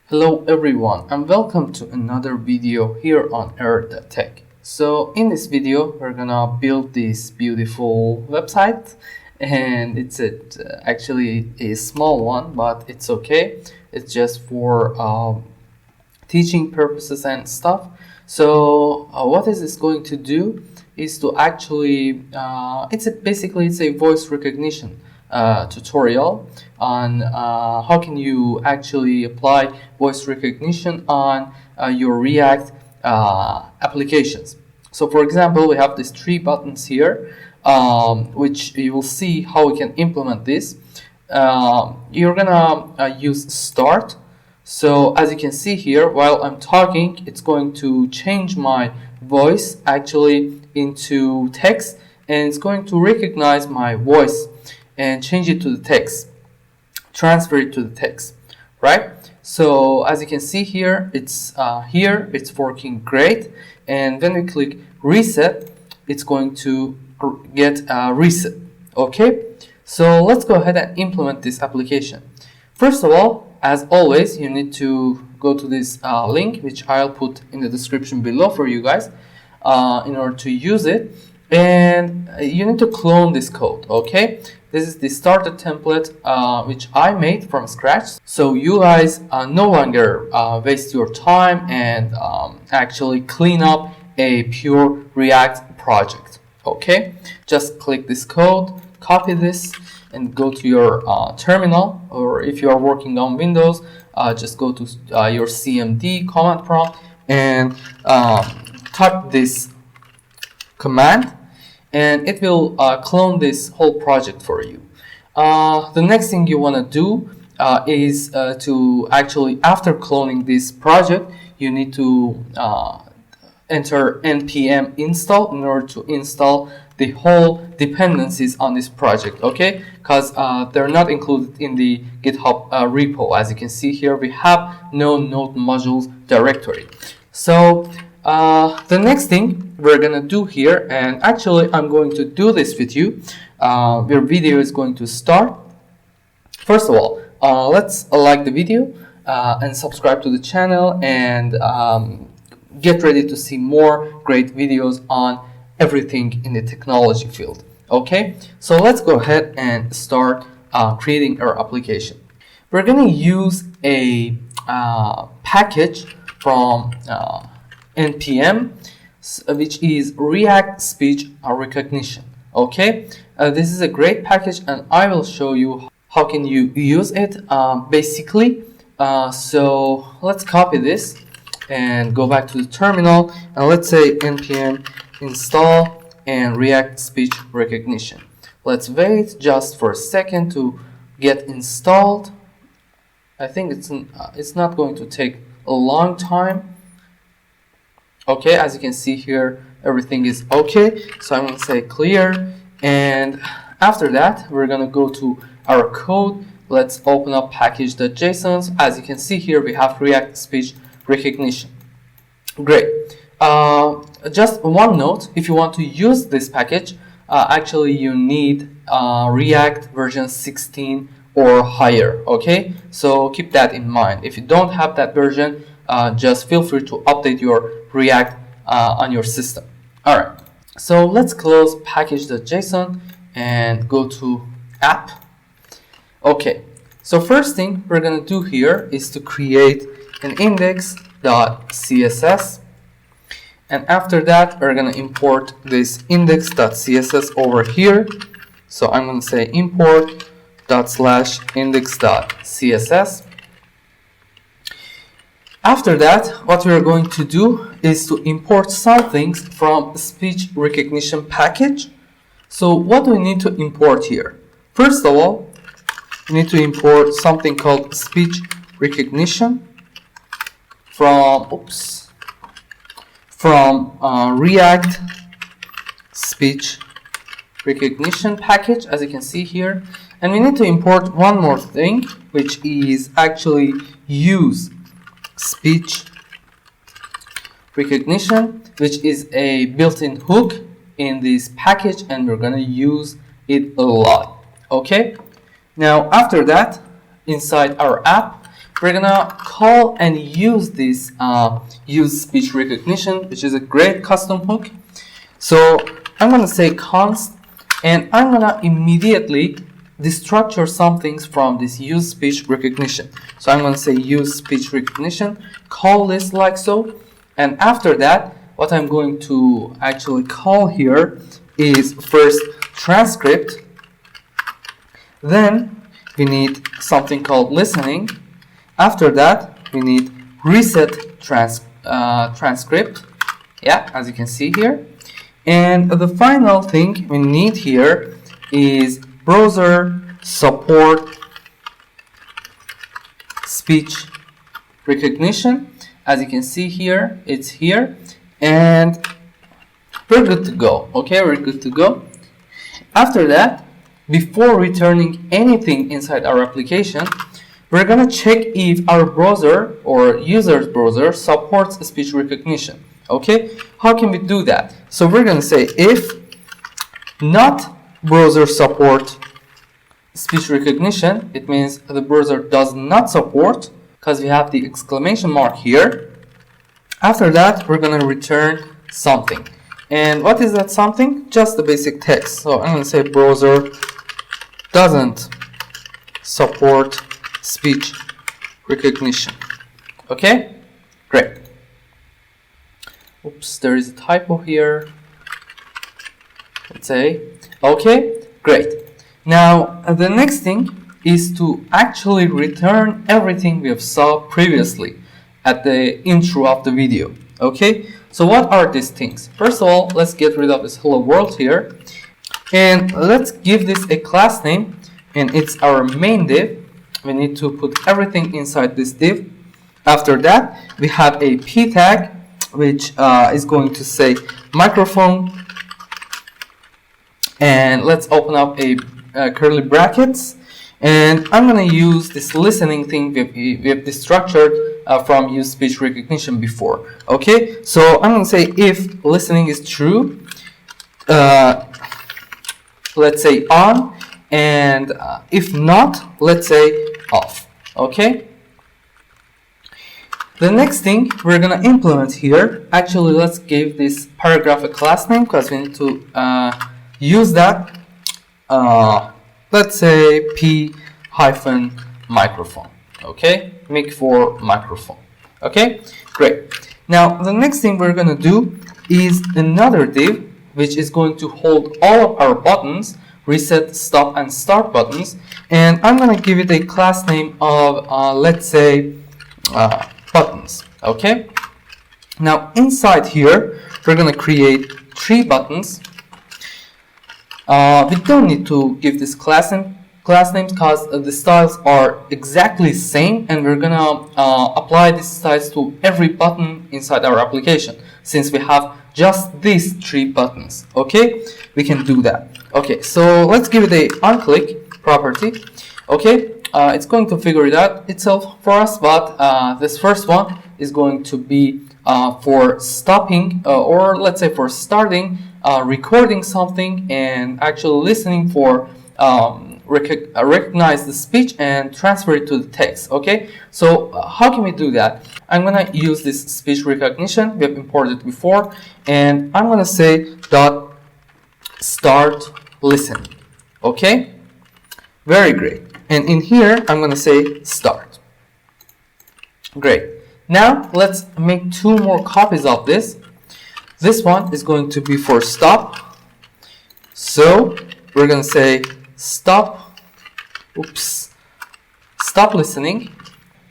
Hello everyone and welcome to another video here on Tech. So in this video we're gonna build this beautiful website, and it's actually a small one, but it's okay. It's just for teaching purposes and stuff. So what is this going to do is to actually basically it's a voice recognition tutorial on how can you actually apply voice recognition on your React applications. So for example, we have these three buttons here, which you will see how we can implement this. You're gonna use start. So as you can see here, while I'm talking, it's going to change my voice actually into text, and it's going to recognize my voice and change it to the text, transfer it to the text, right? So as you can see here, it's working great, and when we click reset, it's going to get reset. Okay, so let's go ahead and implement this application. First of all, as always, you need to go to this link, which I'll put in the description below for you guys in order to use it. And you need to clone this code. Okay, this is the starter template which I made from scratch, so you guys no longer waste your time and actually clean up a pure React project. Okay, just click this code, copy this, and go to your terminal, or if you are working on Windows, just go to your CMD command prompt and type this command, and it will clone this whole project for you. The next thing you want to do is to actually, after cloning this project, you need to enter npm install in order to install the whole dependencies on this project, okay? Because they're not included in the GitHub repo. As you can see here, we have no node modules directory. So the next thing we're gonna do here, and actually I'm going to do this with you, your video is going to start. First of all, let's like the video and subscribe to the channel, and get ready to see more great videos on everything in the technology field. Okay, so let's go ahead and start creating our application. We're gonna use a package from npm, which is React Speech Recognition. Okay, this is a great package, and I will show you how can you use it basically. So let's copy this and go back to the terminal, and let's say npm install and React Speech Recognition. Let's wait just for a second to get installed. I think it's not going to take a long time. Okay, as you can see here, everything is okay. So I'm going to say clear, and after that we're going to go to our code. Let's open up package.json. As you can see here, we have React Speech Recognition. Great. Just one note, if you want to use this package, actually you need React version 16 or higher. Okay, so keep that in mind. If you don't have that version, just feel free to update your React on your system. Alright, so let's close package.json and go to app. Okay, so first thing we're going to do here is to create an index.css, and after that we're going to import this index.css over here. So I'm going to say import.index.css. After that, what we're going to do is to import some things from speech recognition package. So what do we need to import here? First of all, we need to import something called speech recognition from React Speech Recognition package, as you can see here. And we need to import one more thing, which is actually use speech recognition, which is a built-in hook in this package, and we're going to use it a lot. Okay, now after that, inside our app we're gonna call and use this use speech recognition, which is a great custom hook. So I'm gonna say const, and I'm gonna immediately destructure some things from this use speech recognition. So I'm gonna say use speech recognition, call this like so, and after that, what I'm going to actually call here is first transcript. Then we need something called listening. After that, we need reset transcript. Yeah, as you can see here. And the final thing we need here is browser support speech recognition. As you can see here, it's here. And we're good to go. Okay, we're good to go. After that, before returning anything inside our application, we're gonna check if our browser or user's browser supports speech recognition. Okay, how can we do that? So we're gonna say if not browser support speech recognition, it means the browser does not support, because we have the exclamation mark here. After that, we're gonna return something. And what is that something? Just the basic text. So I'm gonna say browser doesn't support speech recognition. Okay, great. Oops, there is a typo here. Let's say, okay, great. Now, the next thing is to actually return everything we have saw previously at the intro of the video. Okay, so what are these things? First of all, let's get rid of this hello world here, and let's give this a class name, and it's our main div. We need to put everything inside this div. After that, we have a p tag, which is going to say microphone, and let's open up a curly brackets, and I'm going to use this listening thing we have destructured from use speech recognition before. Okay, so I'm going to say if listening is true, let's say on, and if not, let's say off. Okay, the next thing we're going to implement here, actually let's give this paragraph a class name, because we need to use that. Let's say p-microphone. Okay, mic for microphone. Okay, great. Now the next thing we're going to do is another div, which is going to hold all of our buttons, reset, stop, and start buttons, and I'm going to give it a class name of let's say buttons. Okay, now inside here we're going to create 3 buttons. We don't need to give this class names because the styles are exactly the same, and we're gonna apply these styles to every button inside our application, since we have just these 3 buttons. Okay, we can do that. Okay, so let's give it a onClick property. Okay, it's going to figure it out itself for us, but this first one is going to be for stopping or let's say for starting recording something and actually listening for recognize the speech and transfer it to the text. Okay, so how can we do that? I'm gonna use this speech recognition we have imported before, and I'm gonna say dot start listen. Okay, very great. And in here I'm gonna say start. Great. Now let's make 2 more copies of this. This one is going to be for stop, so we're gonna say stop listening,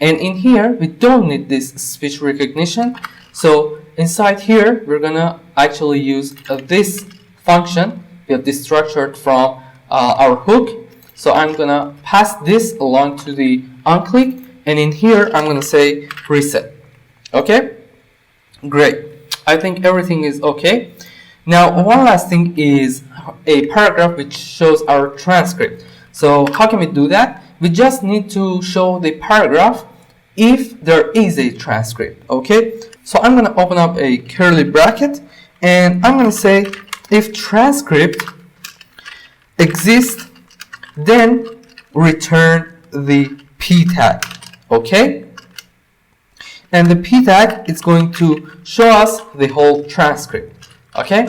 and in here we don't need this speech recognition, so inside here we're gonna actually use this function we have destructured from our hook. So I'm gonna pass this along to the onClick, and in here I'm gonna say reset. Okay, great. I think everything is okay. Now one last thing is a paragraph which shows our transcript. So how can we do that? We just need to show the paragraph if there is a transcript. Okay, so I'm going to open up a curly bracket, and I'm going to say if transcript exists, then return the p tag. Okay, and the p tag is going to show us the whole transcript. Okay,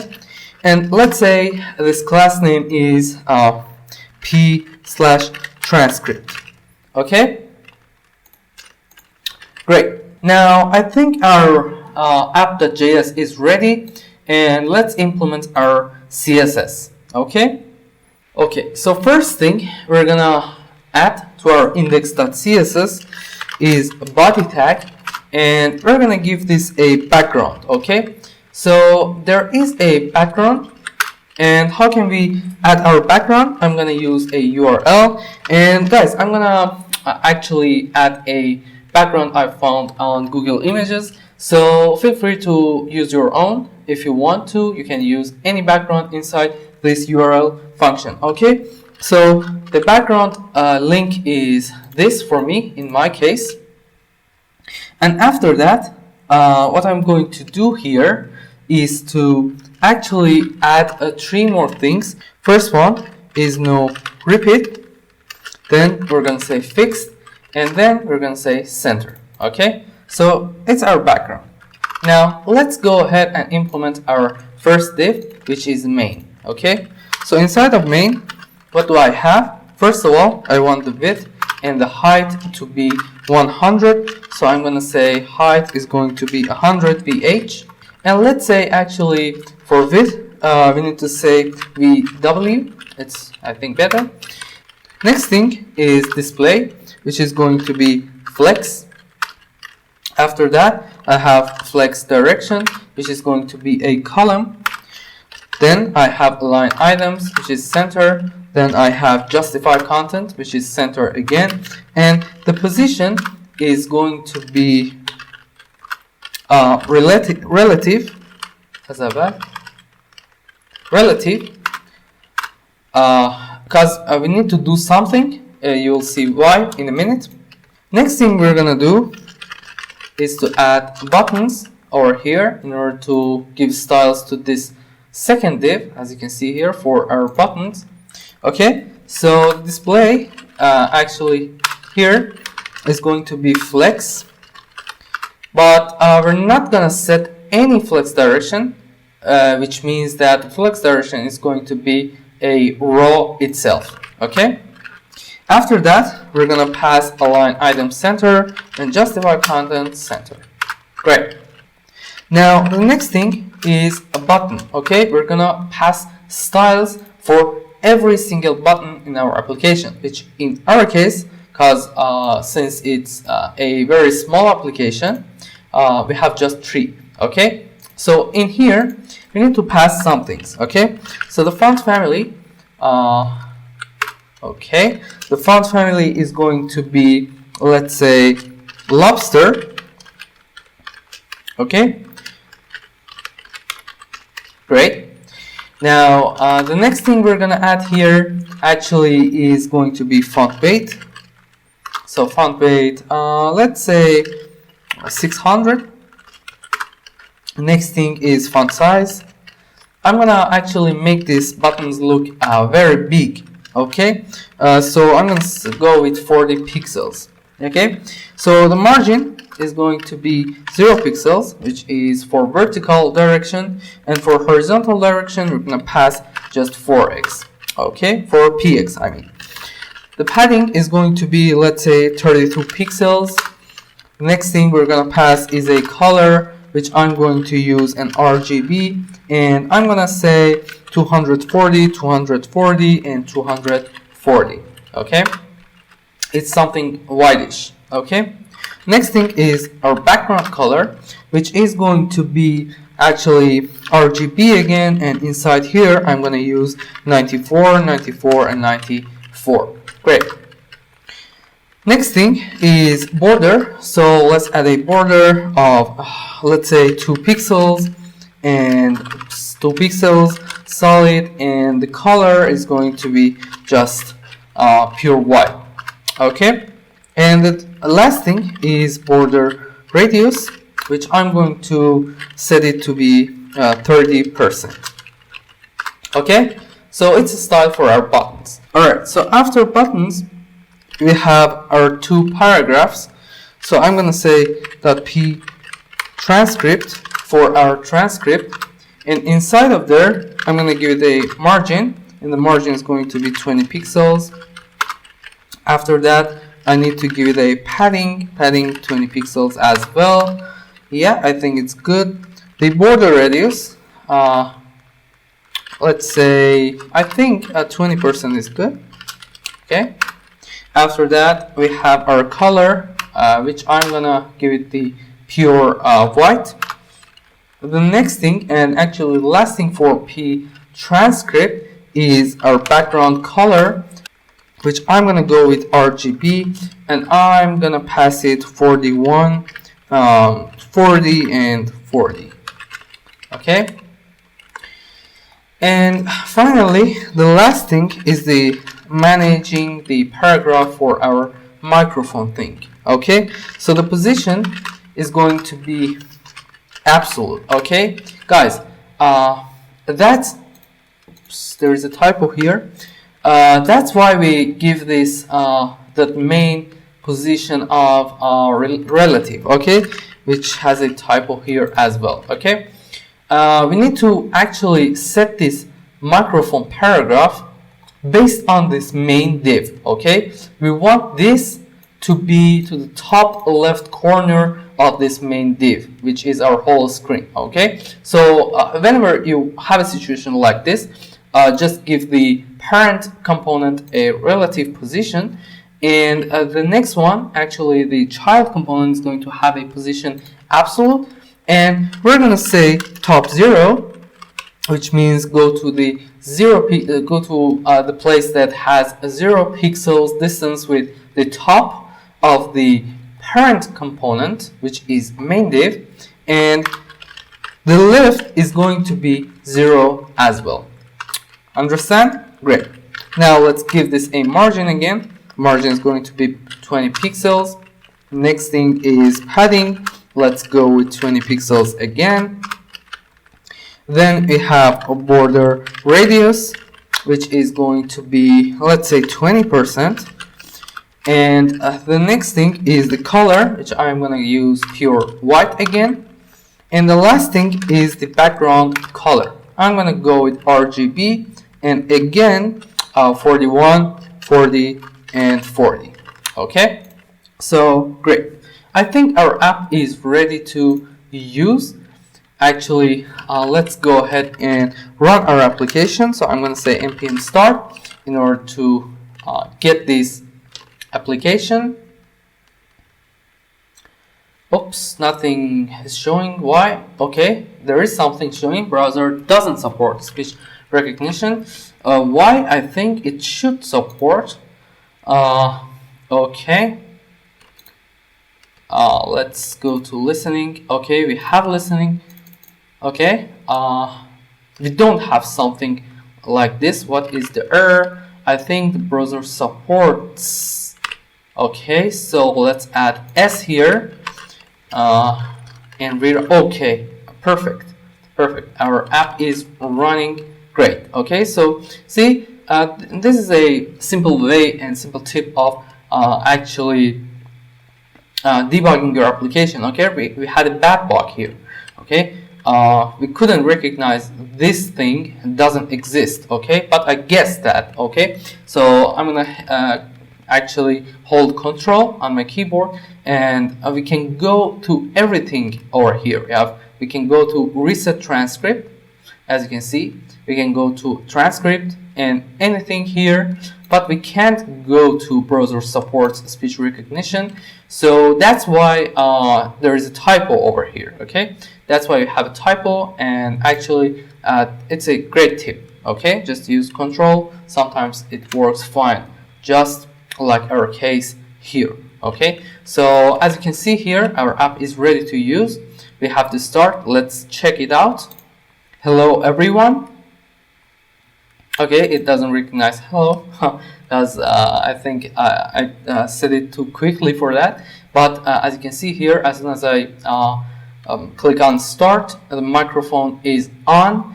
and let's say this class name is p/transcript. Okay, great. Now I think our app.js is ready, and let's implement our CSS. Okay, so first thing we're gonna add to our index.css is a body tag, and we're gonna give this a background. Okay, so there is a background, and how can we add our background? I'm gonna use a URL, and guys, I'm gonna actually add a background I found on Google Images, so feel free to use your own. If you want to, you can use any background inside this URL function. Okay, so the background link is this for me in my case, and after that what I'm going to do here is to actually add 3 more things. First one is no repeat, then we're gonna say fixed, and then we're gonna say center. Okay, so it's our background. Now let's go ahead and implement our first div, which is main. Okay, so inside of main, what do I have? First of all, I want the width and the height to be 100, so I'm gonna say height is going to be 100 VH, and let's say actually for width we need to say VW. It's, I think, better. Next thing is display, which is going to be flex. After that I have flex direction, which is going to be a column. Then I have align items, which is center. Then I have justify content, which is center again, and the position is going to be relative because we need to do something. You'll see why in a minute. Next thing we're gonna do is to add buttons over here in order to give styles to this second div, as you can see here, for our buttons. Okay, so display actually here is going to be flex, but we're not gonna set any flex direction, which means that flex direction is going to be a row itself. Okay, after that we're gonna pass align item center and justify content center. Great. Now the next thing is a button. Okay, we're gonna pass styles for every single button in our application, which in our case, because since it's a very small application, we have just 3. Okay, so in here we need to pass some things. Okay, so the font family, the font family is going to be, let's say, lobster. Okay, great. Now the next thing we're gonna add here actually is going to be font weight. So font weight, let's say 600. Next thing is font size. I'm gonna actually make these buttons look very big. Okay, so I'm gonna go with 40 pixels. Okay, so the margin is going to be 0 pixels, which is for vertical direction, and for horizontal direction we're gonna pass just 4x. Okay, for px I mean. The padding is going to be, let's say, 32 pixels. Next thing we're gonna pass is a color, which I'm going to use an RGB, and I'm gonna say 240, 240, and 240. Okay, it's something whitish. Okay, next thing is our background color, which is going to be actually RGB again, and inside here I'm going to use 94, 94, and 94. Great. Next thing is border, so let's add a border of let's say 2 pixels and 2 pixels solid, and the color is going to be just pure white. Okay, and the last thing is border radius, which I'm going to set it to be 30%. Okay, so it's a style for our buttons. Alright, so after buttons we have our 2 paragraphs. So I'm gonna say .p transcript for our transcript, and inside of there I'm gonna give it a margin, and the margin is going to be 20 pixels. After that I need to give it a padding 20 pixels as well. Yeah, I think it's good. The border radius, let's say, I think 20% is good. Okay. After that we have our color, which I'm gonna give it the pure white. The next thing, and actually the last thing for p transcript, is our background color, which I'm gonna go with RGB, and I'm gonna pass it 41, 40 and 40. Okay. And finally, the last thing is the managing the paragraph for our microphone thing. Okay, so the position is going to be absolute. Okay, guys, that's, there is a typo here. That's why we give this the main position of our relative. Okay, which has a typo here as well. Okay, we need to actually set this microphone paragraph based on this main div. Okay, we want this to be to the top left corner of this main div, which is our whole screen. Okay, so whenever you have a situation like this, just give the parent component a relative position, and the next one, actually the child component, is going to have a position absolute, and we're going to say top 0, which means go to the go to the place that has 0 pixels distance with the top of the parent component, which is main div, and the left is going to be 0 as well. Understand? Great. Now let's give this a margin again. Margin is going to be 20 pixels. Next thing is padding. Let's go with 20 pixels again. Then we have a border radius, which is going to be, let's say, 20%. And the next thing is the color, which I'm going to use pure white again. And the last thing is the background color. I'm going to go with RGB, and again 41, 40 and 40. Okay, so great. I think our app is ready to use. Actually, let's go ahead and run our application. So I'm going to say npm start in order to get this application. Oops, nothing is showing. Why? Okay, there is something showing. Browser doesn't support speech recognition. Why? I think it should support. Okay. Let's go to listening. Okay, we have listening. Okay. We don't have something like this. What is the error? I think the browser supports. Okay, so let's add S here. And read. Okay, perfect. Our app is running great. Okay, so see, this is a simple way and simple tip of actually debugging your application. Okay, we had a bad bug here. Okay, we couldn't recognize this thing doesn't exist. Okay, but I guessed that. Okay, so I'm gonna actually hold Control on my keyboard, and we can go to everything over here. We can go to reset transcript. As you can see, we can go to transcript and anything here, but we can't go to browser supports speech recognition. So that's why there is a typo over here. Okay, that's why we have a typo, and actually it's a great tip. Okay, just use Control. Sometimes it works fine, just like our case here. Okay, so as you can see here, our app is ready to use. We have to start. Let's check it out. Hello everyone. Okay, it doesn't recognize hello because I think I said it too quickly for that. But as you can see here, as soon as I click on start, the microphone is on.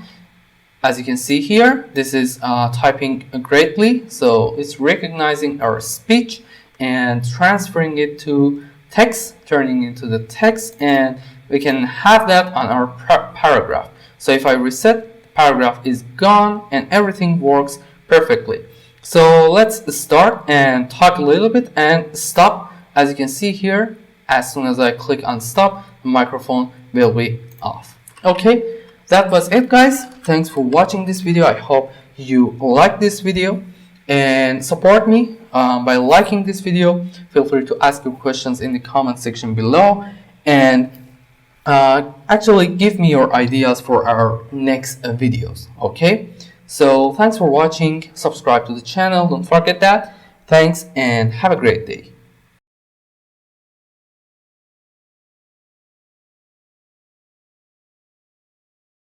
As you can see here, this is typing greatly, so it's recognizing our speech and transferring it to text, turning into the text, and we can have that on our paragraph. So if I reset, the paragraph is gone and everything works perfectly. So let's start and talk a little bit and stop. As you can see here, as soon as I click on stop, the microphone will be off. Okay, that was it, guys. Thanks for watching this video. I hope you like this video and support me by liking this video. Feel free to ask your questions in the comment section below, and actually give me your ideas for our next videos. Okay, so thanks for watching. Subscribe to the channel, don't forget that. Thanks and have a great day.